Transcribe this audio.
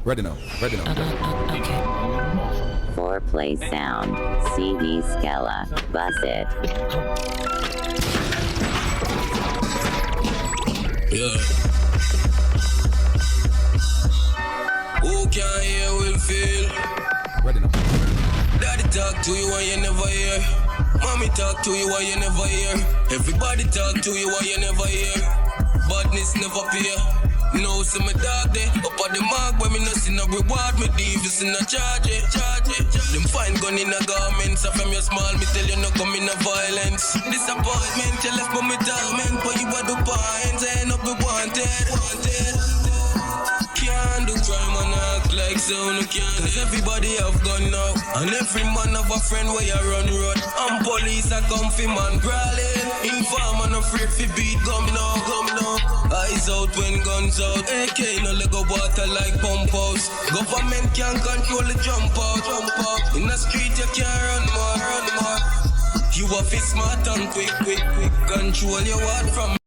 Ready now. Okay. Foreplay sound. CD Skella. Buzz it. Yeah. Who can hear will feel. Ready now. Daddy talk to you and you never hear. Mommy talk to you and you never hear. Everybody talk to you and you never hear. Badness never peer. No, see me dog there. Up at the mark when me no see no reward. Me divas in a charge it. Them fine gun in a garment. So from your small, me tell you no come in a violence. Disappointment, you left me torment. But you are the point, end up be wanted. Can't do crime and act like so no can. Cause everybody have gun now. And every man have a friend where you run road. And police are comfy man crawling. Inform and afraid fi beat gum now. Eyes out when guns out. AK no Lego water like pump house. Government can't control the jump out. In the street you can't run more. You a fi smart and quick. Control your word from